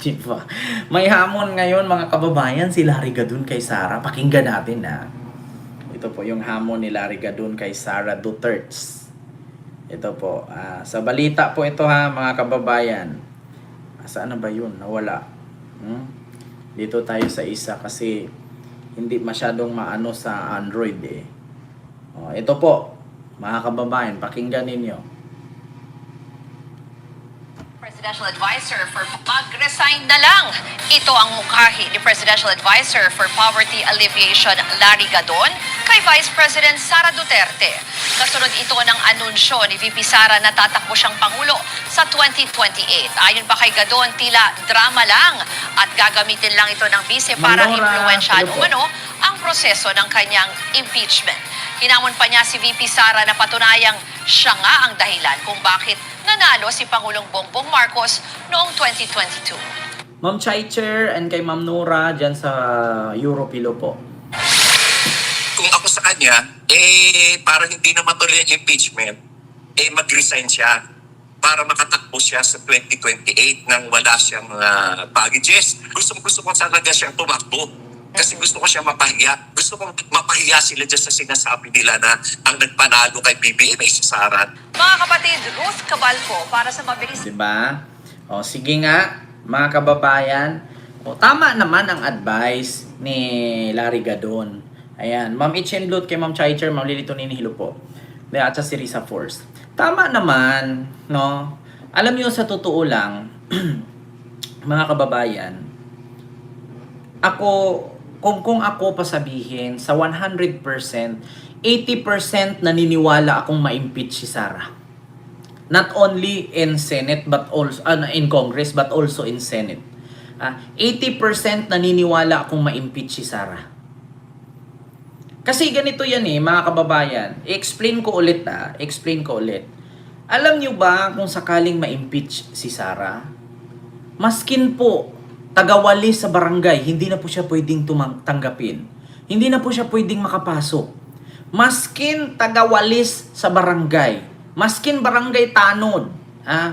Diba? May hamon ngayon mga kababayan si Larry Gadon kay Sara. Pakinggan natin na. Ito po yung hamon ni Larry Gadon kay Sara Duterte. Ito po. Sa balita po ito ha mga kababayan. Saan na ba yun? Nawala. Dito tayo sa isa kasi hindi masyadong maano sa Android eh. Ito po mga kababayan. Pakinggan ninyo. Presidential Advisor for mag-resign na lang. Ito ang mukhahi ni Presidential Advisor for Poverty Alleviation Larry Gadon kay Vice President Sara Duterte. Kasunod ito ng anunsyo ni VP Sara na tatakbo siyang Pangulo sa 2028. Ayon pa kay Gadon, tila drama lang at gagamitin lang ito ng bise para impluwensyahan umano ang proseso ng kanyang impeachment. Hinamon pa niya si VP Sara na patunayang siya nga ang dahilan kung bakit nanalo si Pangulong Bongbong Marcos noong 2022. Ma'am Chaicher and kay Ma'am Nora dyan sa Europilo po. Kung ako sa kanya, para hindi na matuloy ang impeachment, mag-resign siya para makatakbo siya sa 2028 nang wala siyang baggages. Gusto ko talaga siyang tumakbo. Kasi gusto ko siya mapahiya. Gusto kong mapahiya sila dyan sa sinasabi nila na ang nagpanalo kay BBM ay si Sara. Mga kapatid, Ruth Cabalco para sa mabilis. Diba? Sige nga, mga kababayan. Tama naman ang advice ni Larry Gadon. Ayan, Ma'am Ichenlut kay Ma'am Chaicher, Ma'am Lilito Ninihilo po. At sa si Risa Force. Tama naman, no? Alam niyo sa totoo lang, mga kababayan, kung ako pasabihin sa 100%, 80% naniniwala akong ma-impeach si Sara. Not only in Senate but also in Congress but also in Senate. 80% naniniwala akong ma-impeach si Sara. Kasi ganito yan mga kababayan. Explain ko ulit. Alam niyo ba kung sakaling ma-impeach si Sara, maskin po tagawali sa barangay, hindi na po siya pwedeng tanggapin. Hindi na po siya pwedeng makapasok. Maskin tagawalis sa barangay, maskin barangay tanod,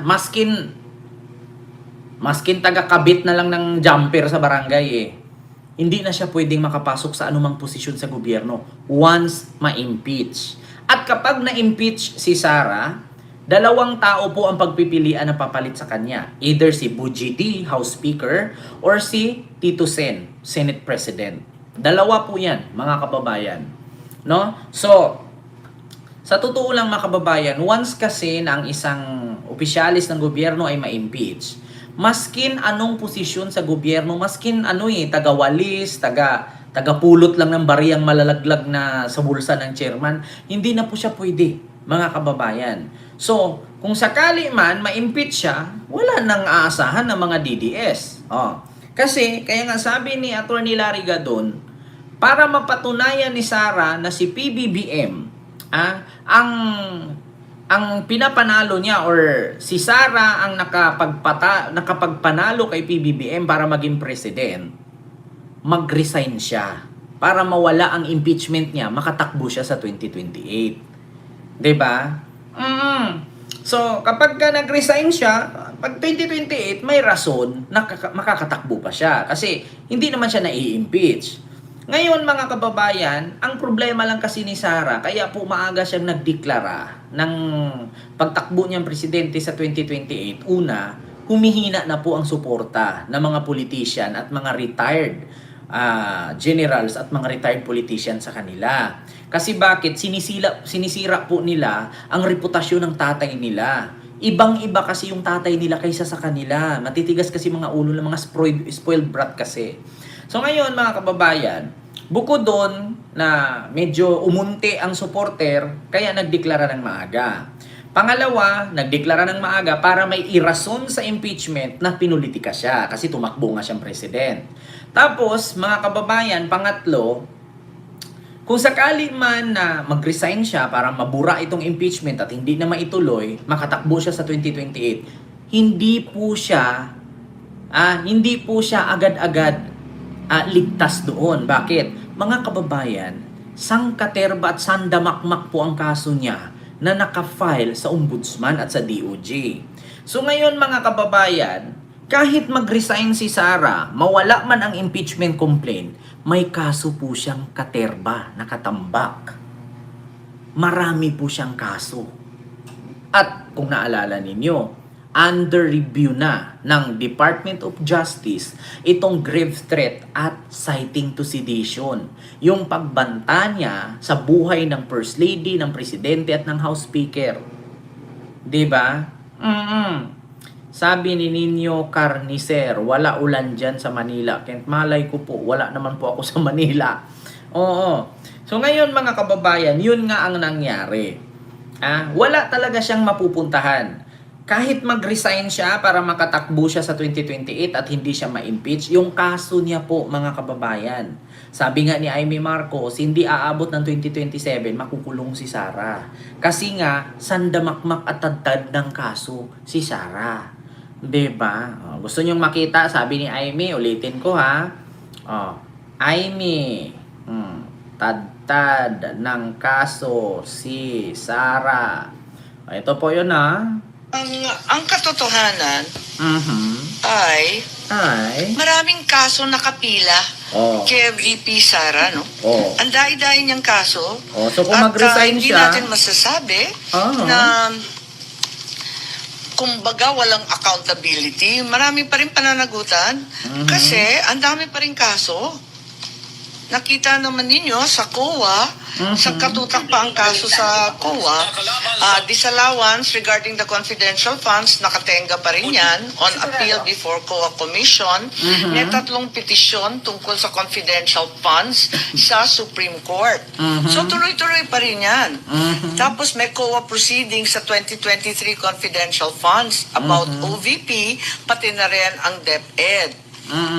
maskin taga-kabit na lang ng jumper sa barangay hindi na siya pwedeng makapasok sa anumang posisyon sa gobyerno once ma-impeach. At kapag na-impeach si Sara, dalawang tao po ang pagpipilian na papalit sa kanya. Either si Bujidi, House Speaker, or si Tito Sen, Senate President. Dalawa po yan, mga kababayan. No? So, sa totoo lang mga kababayan, once kasi na ang isang opisyalis ng gobyerno ay ma-impeach, maskin anong posisyon sa gobyerno, maskin tagawalis, tagapulot lang ng bariyang malalaglag na sa bulsa ng chairman, hindi na po siya pwede, mga kababayan. So, kung sakali man ma-impeach siya, wala nang aasahan ng mga DDS. Kasi, kaya nga sabi ni Atty. Larry Gadon, para mapatunayan ni Sara na si PBBM, ang pinapanalo niya or si Sara ang nakapagpanalo kay PBBM para maging president, mag-resign siya para mawala ang impeachment niya, makatakbo siya sa 2028. 'Di ba? So, kapag nag-resign siya, pag 2028, may rason na makakatakbo pa siya. Kasi, hindi naman siya nai-impeach. Ngayon, mga kababayan, ang problema lang kasi ni Sara, kaya po maaga siyang nagdeklara ng pagtakbo niyang presidente sa 2028. Una, humihina na po ang suporta ng mga politician at mga retired generals at mga retired politicians sa kanila. Kasi bakit? Sinisira po nila ang reputasyon ng tatay nila. Ibang-iba kasi yung tatay nila kaysa sa kanila. Matitigas kasi mga ulo ng mga spoiled brat kasi. So ngayon mga kababayan, bukod doon na medyo umunti ang supporter, kaya nagdeklara ng maaga. Pangalawa, nagdeklara ng maaga para may irason sa impeachment na pinulitika siya kasi tumakbo nga siyang president. Tapos, mga kababayan, pangatlo, kung sakali man na mag-resign siya para mabura itong impeachment at hindi na maituloy, makatakbo siya sa 2028, hindi po siya agad-agad ligtas doon. Bakit? Mga kababayan, sangkaterba at sandamakmak po ang kaso niya na naka-file sa ombudsman at sa DOJ. So ngayon mga kababayan, Kahit mag-resign si Sara, mawala man ang impeachment complaint, may kaso po siyang katerba, nakatambak. Marami po siyang kaso. At kung naalala ninyo, under review na ng Department of Justice itong grave threat at citing to sedition. Yung pagbanta niya sa buhay ng First Lady, ng Presidente at ng House Speaker. Diba? Sabi ni Nino Carnicer, wala ulan dyan sa Manila. Kent malay ko po, wala naman po ako sa Manila. Oo. So ngayon mga kababayan, yun nga ang nangyari. Wala talaga siyang mapupuntahan. Kahit mag-resign siya para makatakbo siya sa 2028 at hindi siya ma-impeach, yung kaso niya po mga kababayan. Sabi nga ni Amy Marcos, hindi aabot ng 2027, makukulong si Sara. Kasi nga, sandamakmak at tadtad ng kaso si Sara. Diba? Gusto nyong makita, sabi ni Amy, ulitin ko ha. Amy, tadtad ng kaso si Sara. Ito po yun ha. Ang katotohanan ay maraming kaso nakapila kay VP Sara, no? Ang dai-dai niyang kaso. So kung mag-resign hindi siya, natin masasabi na kumbaga walang accountability. Marami pa rin pananagutan kasi ang dami pa rin kaso. Nakita naman ninyo sa COA, sa katutak pa ang kaso sa COA, disallowance regarding the confidential funds, nakatenga pa rin yan on appeal before COA Commission. May 3 petisyon tungkol sa confidential funds sa Supreme Court. So tuloy-tuloy pa rin yan. Tapos may COA proceedings sa 2023 confidential funds about OVP, pati na rin ang DepEd.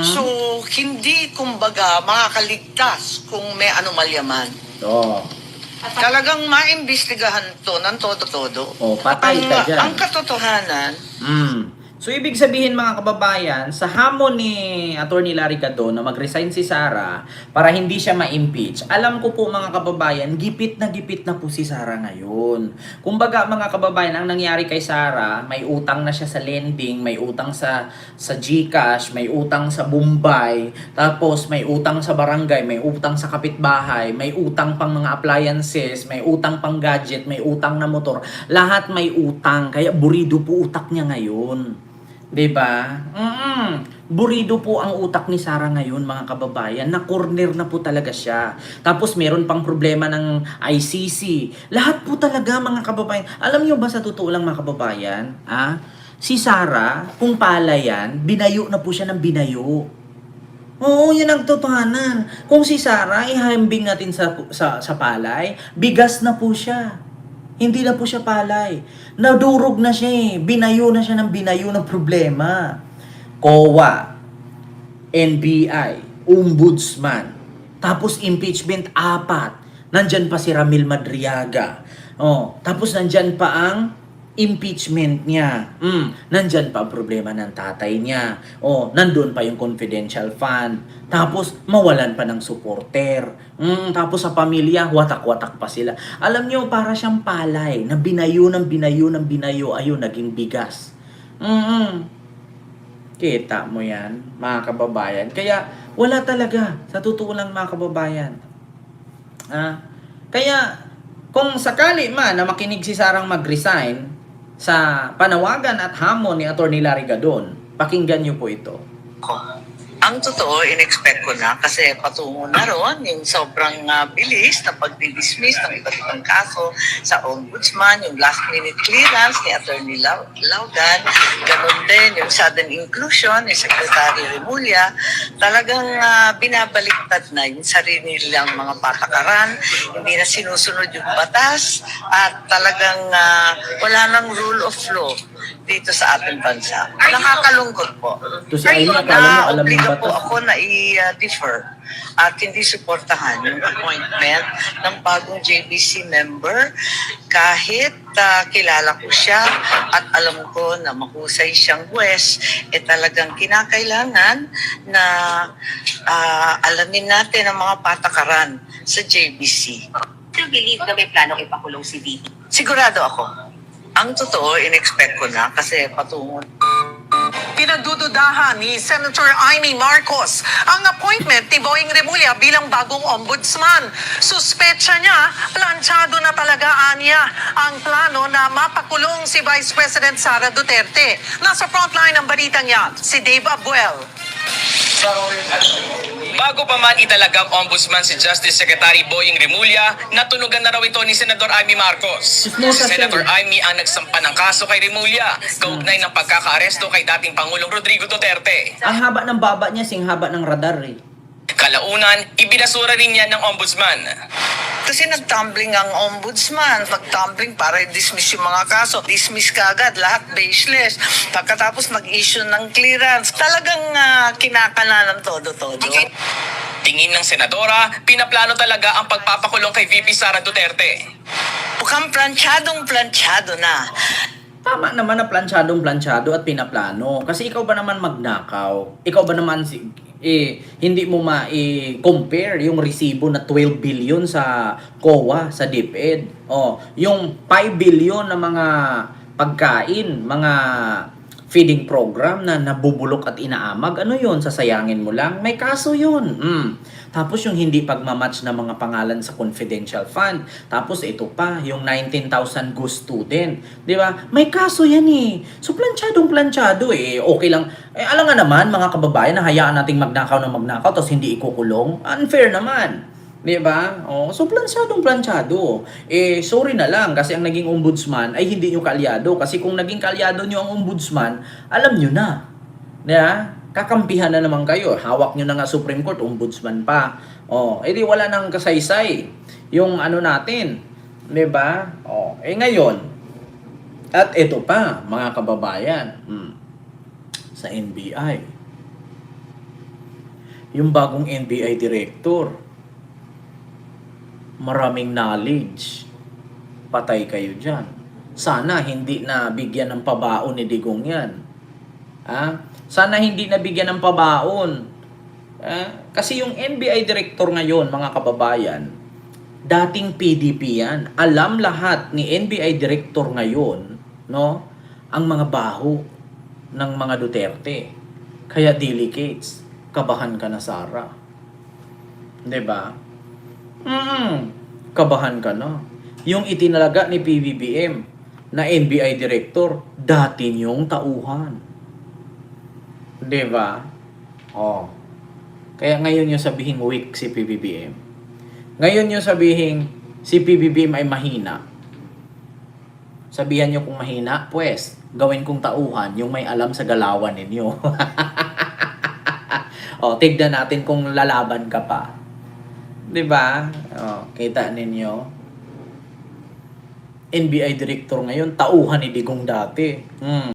So, hindi kumbaga makakaligtas kung may anomalya man. Talagang maimbestigahan to ng todo-todo. Patay ka dyan. Ang katotohanan, So, ibig sabihin mga kababayan, sa hamon ni Atty. Larry Gadon na mag-resign si Sara para hindi siya ma-impeach, alam ko po mga kababayan, gipit na po si Sara ngayon. Kumbaga mga kababayan, ang nangyari kay Sara, may utang na siya sa lending, may utang sa GCash, may utang sa Bombay, tapos may utang sa barangay, may utang sa kapitbahay, may utang pang mga appliances, may utang pang gadget, may utang na motor. Lahat may utang, kaya burido po utak niya ngayon. Diba? Burido po ang utak ni Sara ngayon mga kababayan. Na-corner na po talaga siya. Tapos meron pang problema ng ICC. Lahat po talaga mga kababayan. Alam niyo ba sa totoo lang mga kababayan? Si Sara, kung pala yan, binayo na po siya ng binayo. Oo, yan ang totohanan. Kung si Sara, ihambing natin sa palay, bigas na po siya. Hindi na po siya palay. Nadurog na siya eh. Binayo na siya ng binayo ng problema. COA, NBI, Ombudsman, tapos impeachment 4. Nandyan pa si Ramil Madriaga. Tapos nandyan pa ang impeachment niya. Nandyan pa ang problema ng tatay niya. Nandun pa yung confidential fund. Tapos mawalan pa ng supporter. Tapos sa pamilya, watak-watak pa sila. Alam nyo, para siyang palay na binayo ng binayo, ayun, naging bigas. Kita mo yan, mga kababayan. Kaya wala talaga, sa totoo lang mga kababayan. Kaya kung sakali man na makinig si Sarang mag-resign sa panawagan at hamon ni Atty. Larry Gadon, pakinggan niyo po ito. ang totoo, in-expect ko na kasi patungo na ron yung sobrang bilis na pag-dismiss ng iba't ibang kaso sa ombudsman, yung last-minute clearance ni Attorney Laudan, ganun din yung sudden inclusion ni Secretary Remulla, talagang binabaliktad na yung sarili nilang mga patakaran, hindi na sinusunod yung batas at talagang wala nang rule of law dito sa ating bansa. Nakakalungkot po. Naobliga po ako na i-defer at hindi suportahan yung appointment ng bagong JBC member kahit kilala ko siya at alam ko na mahusay siyang huwes, talagang kinakailangan na alamin natin ang mga patakaran sa JBC. Do you believe na may planong ipakulong si VP? Sigurado ako. Ang totoo, in-expect ko na kasi patungo Pinagdududahan ni Senator Amy Marcos ang appointment ni Boying Remulla bilang bagong ombudsman. Suspecha niya, planchado na talaga niya ang plano na mapakulong si Vice President Sara Duterte. Nasa frontline ng balitang yan, si Dave Abuel. Bago pa man italagang ombudsman si Justice Secretary Boying Remulla, natunugan na raw ito ni Senator Amy Marcos. Si Senator Amy ang nagsampa ng kaso kay Remulla, kaugnay ng pagkakaaresto kay dating Pangulong Rodrigo Duterte. Ang haba ng baba niya, sing haba ng radar eh. Kalaunan, ibinasura rin niya ng ombudsman. Kasi nag-tumbling ang ombudsman. Nag-tumbling para i-dismiss yung mga kaso. Dismiss ka agad, lahat baseless. Pagkatapos mag-issue ng clearance. Talagang kinakana ng todo-todo. Tingin ng senadora, pinaplano talaga ang pagpapakulong kay VP Sara Duterte. Mukhang planchadong-planchado na. Tama naman na planchadong-planchado at pinaplano. Kasi ikaw ba naman magnakaw? Ikaw ba naman hindi mo ma-compare yung resibo na 12 billion sa COA, sa DepEd. Yung 5 billion na mga pagkain, mga feeding program na nabubulok at inaamag. Ano yun? Sasayangin mo lang? May kaso yun. Tapos yung hindi pagmamatch na mga pangalan sa confidential fund. Tapos ito pa, yung 19,000 ghost student. Di ba? May kaso yan eh. So planchadong-planchado eh. Okay lang. Alam nga naman mga kababayan na hayaan nating magnakaw tapos hindi ikukulong. Unfair naman. Di ba? So planchadong-planchado. Sorry na lang kasi ang naging ombudsman ay hindi nyo kaalyado. Kasi kung naging kaalyado nyo ang ombudsman, alam nyo na. Di ba? Kakampihan na naman kayo. Hawak nyo na nga Supreme Court, ombudsman pa. Edi wala nang kasaysay. Yung ano natin. Di ba? Ngayon, at ito pa, mga kababayan, sa NBI. Yung bagong NBI director, maraming knowledge. Patay kayo dyan. Sana hindi na bigyan ng pabaon ni Digong yan. Sana hindi nabigyan ng pabaon. Kasi yung NBI director ngayon, mga kababayan, dating PDP yan. Alam lahat ni NBI director ngayon, no, ang mga baho ng mga Duterte. Kaya delicates, kabahan ka na, Sara. 'Di ba? Kabahan ka na. Yung itinalaga ni PBBM na NBI director, dati niyong tauhan. Diba? Kaya ngayon yung sabihin weak si PBBM. Ngayon yung sabihin si PBBM ay mahina. Sabihan nyo kung mahina, pues, gawin kong tauhan yung may alam sa galawan ninyo. Tignan natin kung lalaban ka pa. Diba? Kita ninyo. NBI director ngayon, tauhan ni Digong dati.